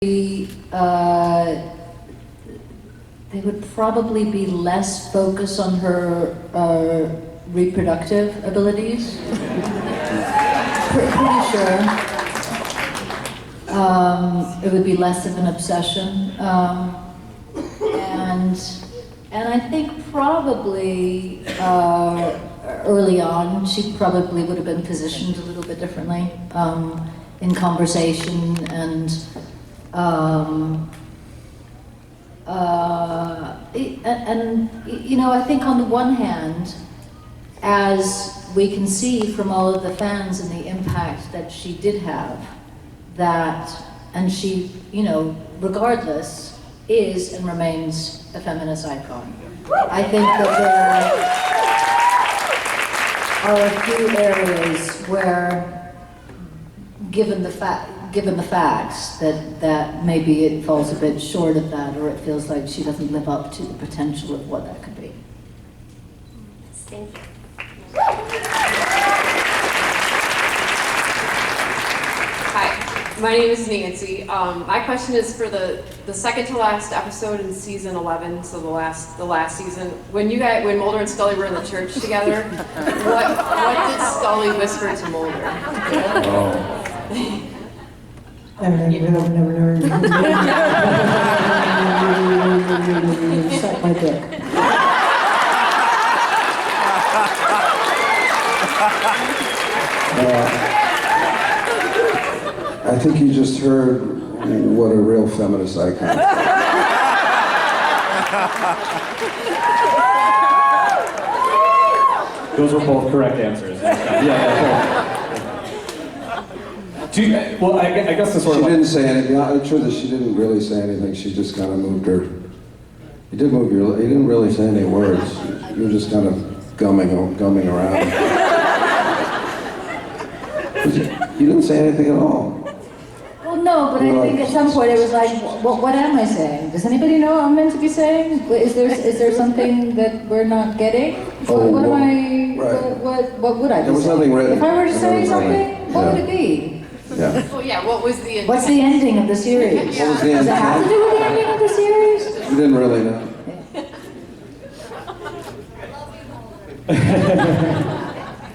They would probably be less focused on her reproductive abilities. Pretty sure. It would be less of an obsession. And I think probably early on, she probably would have been positioned a little bit differently in conversation and you know, I think on the one hand, as we can see from all of the fans and the impact that she did have, and she, you know, regardless, is and remains a feminist icon. I think that there are a few areas where, given the facts, that maybe it falls a bit short of that, or it feels like she doesn't live up to the potential of what that could be. Thank you. Hi, my name is Nancy. My question is for the second to last episode in season 11, so the last season. When Mulder and Scully were in the church together, what did Scully whisper to Mulder? Suck my dick. I think you just heard what a real feminist icon. Those were both correct answers. Well, I guess the sort of... She didn't say anything. It's true that she didn't really say anything. She just kind of moved her... You didn't really say any words. You were just kind of gumming around. You didn't say anything at all. Well, no, but I think at some point it was like, what am I saying? Does anybody know what I'm meant to be saying? Is there something that we're not getting? What would I be There was nothing saying? written. If I were to say something, what would it be? Yeah. Well, yeah, what was the... What's the ending of the series? What was the Does ending? it have to do with the ending of the series? You didn't really know.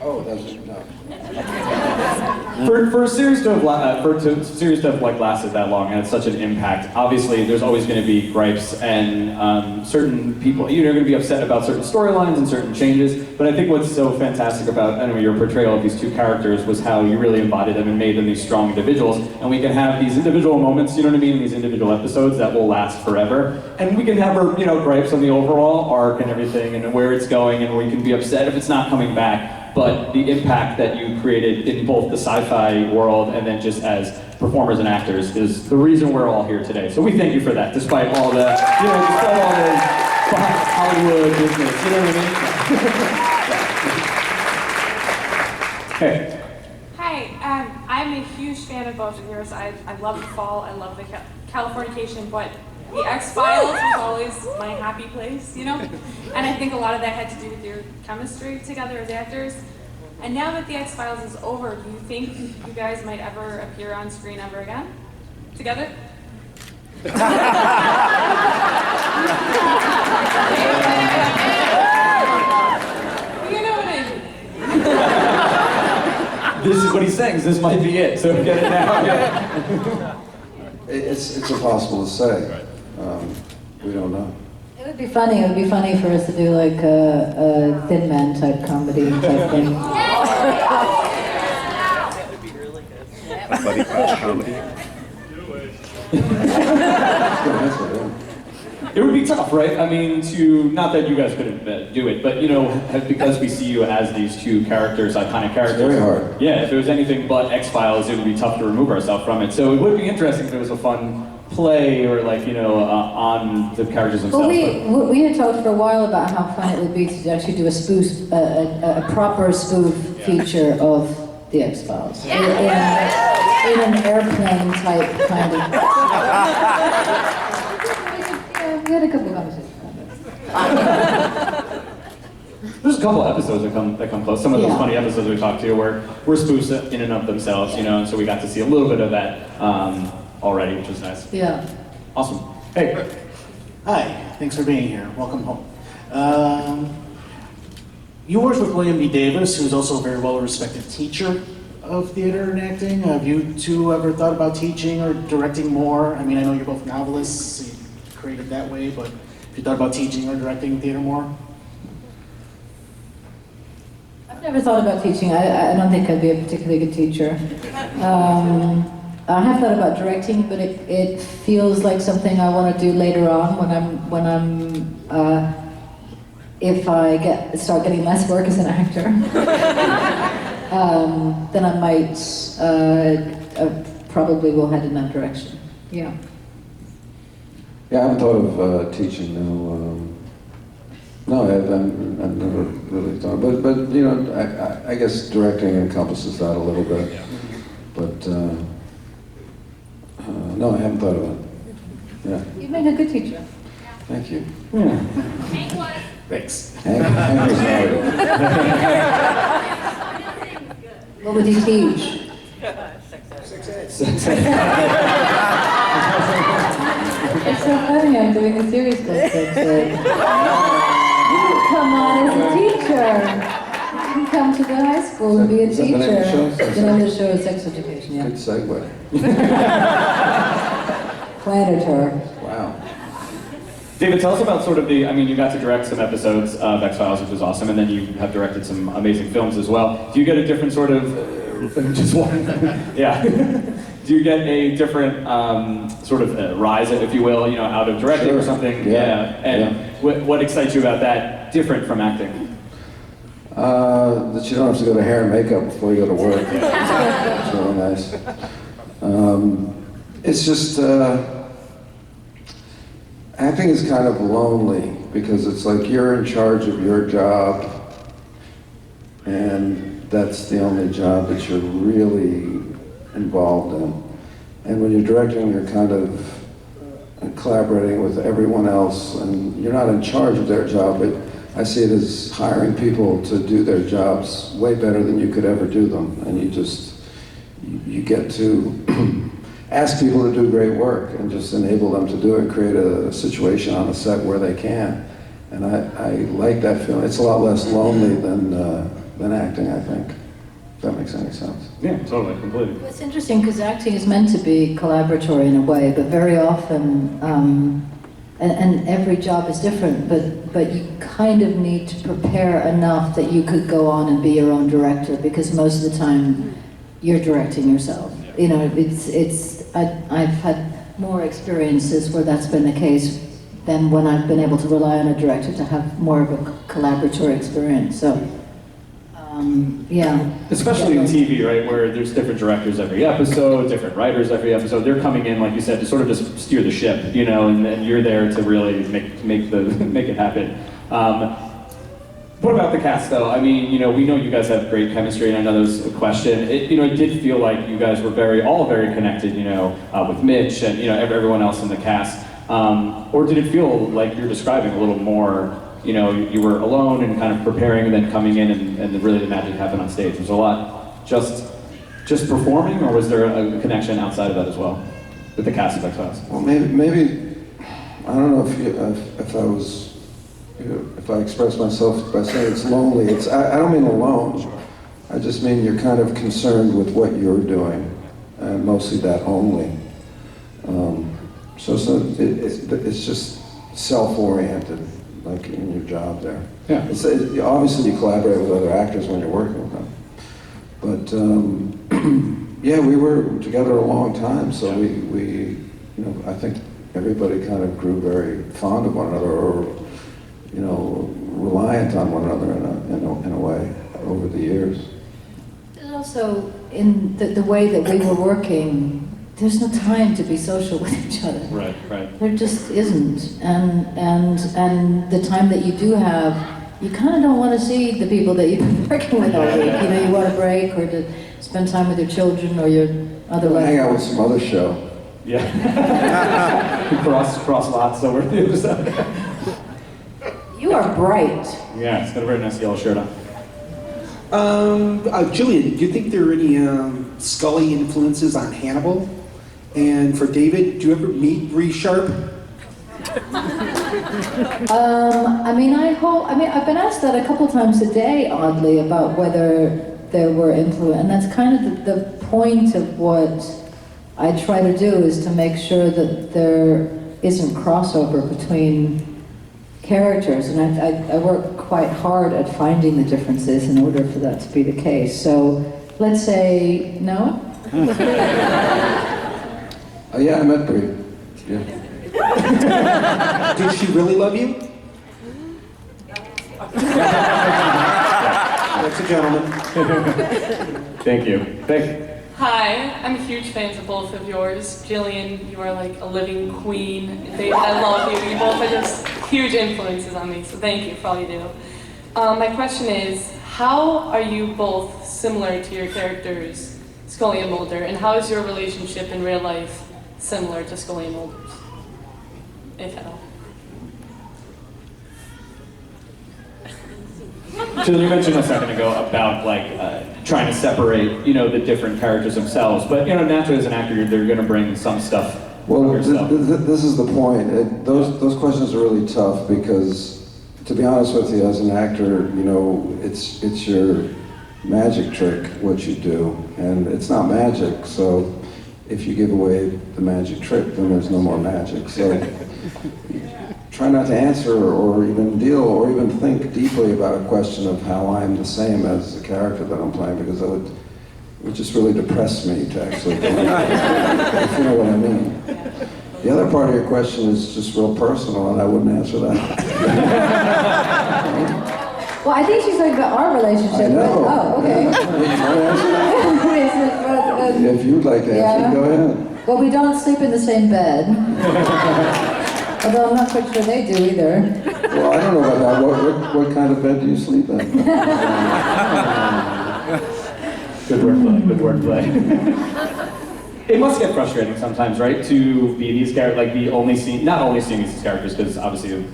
Oh, that's no. For a series to have like lasted that long and had such an impact, obviously there's always going to be gripes and certain people, you're going to be upset about certain storylines and certain changes. But I think what's so fantastic about your portrayal of these two characters was how you really embodied them and made them these strong individuals. And we can have these individual moments, you know what I mean, these individual episodes that will last forever. And we can have our gripes on the overall arc and everything and where it's going, and we can be upset if it's not coming back. But the impact that you created in both the sci-fi world and then just as performers and actors is the reason we're all here today. So we thank you for that, despite all the, despite all the Hollywood business, you know what I mean? Hey. Hi, I'm a huge fan of both of yours. I love the fall, I love the Californication, but the X-Files was always my happy place, you know? And I think a lot of that had to do with your chemistry together as actors. And now that the X-Files is over, do you think you guys might ever appear on screen ever again? Together? You know what I mean? This is what he's saying, this might be it, so get it now. It's impossible to say. We don't know. It would be funny. It would be funny for us to do like a Thin Man type comedy type thing. That would be really good. Buddy crash comedy. It would be tough, right? I mean, not that you guys couldn't do it, but because we see you as these two characters, iconic characters. It's very hard. Yeah, if it was anything but X-Files, it would be tough to remove ourselves from it. So it would be interesting if it was a fun play or on the characters themselves. Well, we had talked for a while about how fun it would be to actually do a proper spoof feature of the X-Files. In an airplane type kind of... We had a couple of conversations about There's a couple episodes that come close. Some of those funny episodes we talked to were spoofs in and of themselves, and so we got to see a little bit of that already, which was nice. Yeah. Awesome. Hey. Hi, thanks for being here. Welcome home. You worked with William B. Davis, who's also a very well-respected teacher of theater and acting. Have you two ever thought about teaching or directing more? I mean, I know you're both novelists, so you created that way, but have you thought about teaching or directing theater more? I've never thought about teaching. I don't think I'd be a particularly good teacher. I have thought about directing, but it feels like something I want to do later on if I start getting less work as an actor. Then I might probably will head in that direction. Yeah. Yeah, I haven't thought of teaching, no. No, I've never really thought, but you know, I guess directing encompasses that a little bit. But no, I haven't thought of it. Yeah. You make a good teacher. Thank you. Yeah. Thanks. Hank was What would you teach? It's so funny, I'm doing a series called Sex. Come on as a teacher. You can come to the high school and be a Is that teacher. the name of the show? The name of the show is Sex Education, yeah. Good segue. Predator. Wow. David, tell us about sort of the, I mean, you got to direct some episodes of X-Files, which was awesome, and then you have directed some amazing films as well. Do you get a different sort of, just one, yeah. Do you get a different sort of rise, if you will, you know, out of directing or something? Yeah. And what excites you about that different from acting? That you don't have to go to hair and makeup before you go to work. It's really nice. It's just, acting is kind of lonely because it's like you're in charge of your job and that's the only job that you're really involved in. And when you're directing, you're kind of collaborating with everyone else and you're not in charge of their job, but I see it as hiring people to do their jobs way better than you could ever do them. And you get to ask people to do great work and just enable them to do it, create a situation on a set where they can. And I like that feeling. It's a lot less lonely than acting, I think, if that makes any sense. Yeah, totally, completely. Well, it's interesting because acting is meant to be collaboratory in a way, but very often, and every job is different, but you kind of need to prepare enough that you could go on and be your own director because most of the time you're directing yourself. You know, I've had more experiences where that's been the case than when I've been able to rely on a director to have more of a collaboratory experience. So, yeah. Especially in TV, right, where there's different directors every episode, different writers every episode. They're coming in, like you said, to sort of just steer the ship, you know, and you're there to really make it happen. What about the cast, though? I mean, you know, we know you guys have great chemistry, and I know there's a question. It did feel like you guys were all very connected, you know, with Mitch and, you know, everyone else in the cast. Or did it feel like you're describing a little more, you know, you were alone and kind of preparing and then coming in and really the magic happened on stage? Was there a lot just performing, or was there a connection outside of that as well with the cast of X-Files? Well, maybe I don't know if I express myself by saying it's lonely. I don't mean alone. I just mean you're kind of concerned with what you're doing, and mostly that only. So it's just self-oriented, like in your job there. Yeah. Obviously you collaborate with other actors when you're working with them. But yeah, we were together a long time, so we you know, I think everybody kind of grew very fond of one another, or you know, reliant on one another in a way over the years. And also, in the way that we were working, there's no time to be social with each other. Right. There just isn't. And the time that you do have, you kind of don't want to see the people that you've been working with all week. You know, you want a break or to spend time with your children or your other life. Hang out with some other show. Yeah. cross lots over the other side. You are bright. Yeah, it's got a very nice yellow shirt on. Gillian, do you think there are any Scully influences on Hannibal? And for David, do you ever meet Bree Sharp? I've been asked that a couple times a day, oddly, about whether there were influence, and that's kind of the point of what I try to do, is to make sure that there isn't crossover between characters, and I work quite hard at finding the differences in order for that to be the case. So let's say no. Yeah, I met Brie. Yeah. Did she really love you? That's a gentleman. Thank you. Hi, I'm a huge fan of both of yours. Gillian, you are like a living queen. David, I love you. You both are just huge influences on me, so thank you for all you do. My question is, how are you both similar to your characters, Scully and Mulder, and how is your relationship in real life similar to Scully and Mulder's, if at all? Jill, you mentioned a second ago about trying to separate, the different characters themselves. But naturally, as an actor, they're going to bring some stuff. Well, this is the point. Those questions are really tough because, to be honest with you, as an actor, it's your magic trick what you do, and it's not magic. So, if you give away the magic trick, then there's no more magic. So. Try not to answer or even deal or even think deeply about a question of how I'm the same as the character that I'm playing, because that would just really depress me to actually do that, if you know what I mean. The other part of your question is just real personal, and I wouldn't answer that. Well, I think she's talking about our relationship. I know. Oh, okay. If you'd like to answer, go ahead. Well, we don't sleep in the same bed. Although I'm not quite sure they do either. Well, I don't know about that. What kind of bed do you sleep in? Good wordplay. It must get frustrating sometimes, right? To be these characters, not only seeing these characters, because obviously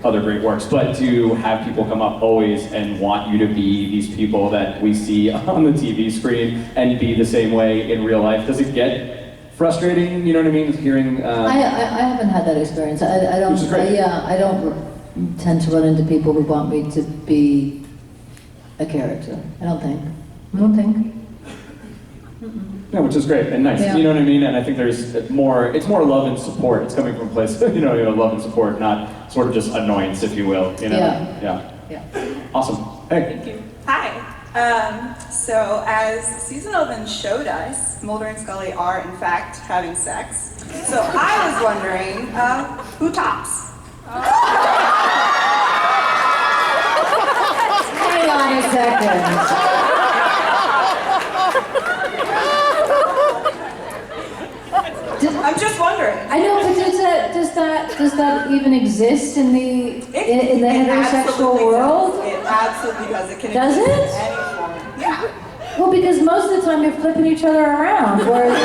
other great works, but to have people come up always and want you to be these people that we see on the TV screen and be the same way in real life. Does it get frustrating, you know what I mean? Hearing. I haven't had that experience. I don't. Which is great. I don't tend to run into people who want me to be a character. I don't think. Yeah, which is great and nice. Yeah. You know what I mean? And I think it's more love and support. It's coming from a place, love and support, not sort of just annoyance, if you will. Yeah. Awesome. Hey. Thank you. Hi. So as season 11 showed us, Mulder and Scully are in fact having sex. So I was wondering, who tops? Hang on a second. I'm just wondering. I know, but does that even exist in the heterosexual world? It absolutely does. It can Does exist it? in any form. Yeah. Well, because most of the time you're flipping each other around, whereas,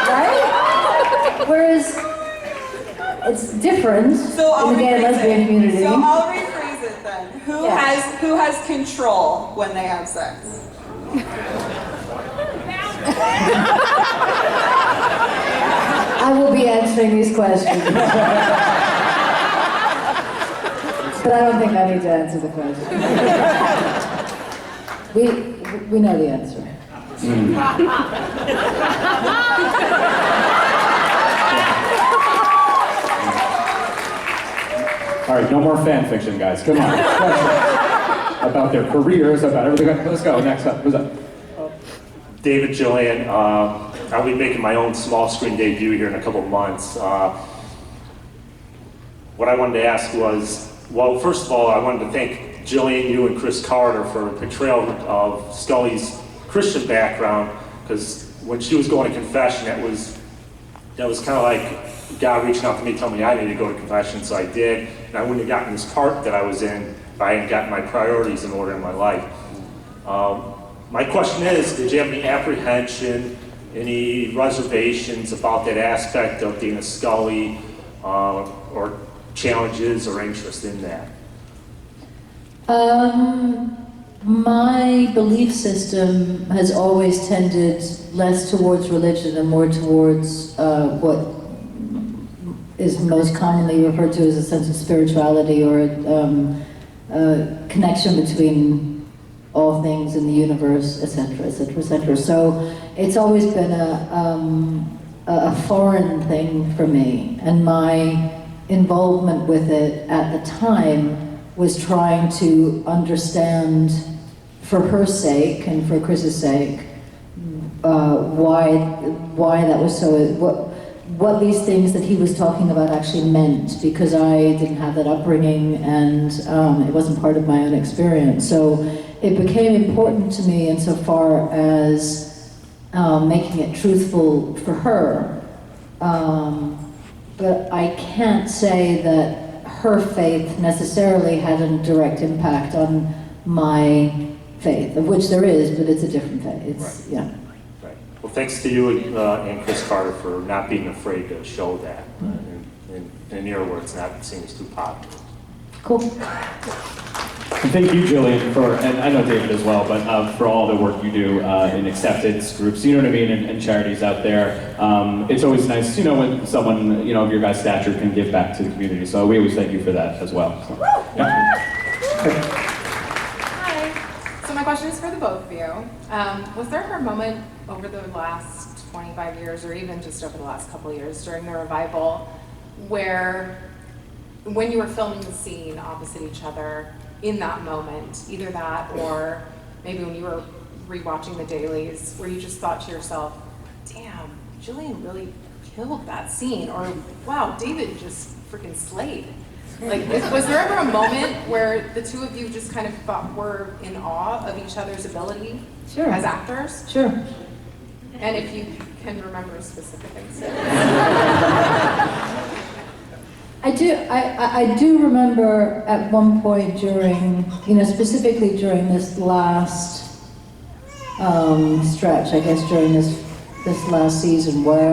right? Whereas it's different in the gay and lesbian community. So I'll rephrase it then. Who has control when they have sex? I will be answering these questions. But I don't think I need to answer the question. We know the answer. All right, no more fan fiction, guys. Come on. About their careers, about everything. Let's go. Next up. Who's up? David Gillian. I'll be making my own small screen debut here in a couple of months. What I wanted to ask was, well, first of all, I wanted to thank Gillian, you, and Chris Carter for a portrayal of Scully's Christian background, because when she was going to confession, that was kind of like God reaching out to me, telling me I needed to go to confession, so I did. And I wouldn't have gotten this part that I was in if I hadn't gotten my priorities in order in my life. My question is, did you have any apprehension, any reservations about that aspect of being a Scully, or challenges or interest in that? My belief system has always tended less towards religion and more towards what is most commonly referred to as a sense of spirituality, or a connection between all things in the universe, etc., etc., etc. So it's always been a foreign thing for me, and my involvement with it at the time was trying to understand, for her sake and for Chris's sake, why that was so, what these things that he was talking about actually meant, because I didn't have that upbringing and it wasn't part of my own experience. So it became important to me insofar as making it truthful for her. But I can't say that her faith necessarily had a direct impact on my faith, of which there is, but it's a different faith. It's, Right. yeah. Right. Well, thanks to you and Chris Carter for not being afraid to show that. In your words, not seems too popular. Cool. And thank you, Gillian, for, and I know David as well, but for all the work you do in acceptance groups, you know what I mean, and charities out there. It's always nice, you know, when someone, you know, of your guys' stature can give back to the community. So we always thank you for that as well. So, yeah. Hi. So my question is for the both of you. Was there a moment over the last 25 years, or even just over the last couple of years during the revival, where when you were filming the scene opposite each other, in that moment, either that or maybe when you were rewatching the dailies, where you just thought to yourself, damn, Gillian really killed that scene, or wow, David just freaking slayed. Like, was there ever a moment where the two of you just kind of were in awe of each other's ability as actors? Sure. And if you can remember specific instances. I do remember at one point during, you know, specifically during this last stretch, I guess during this last season, where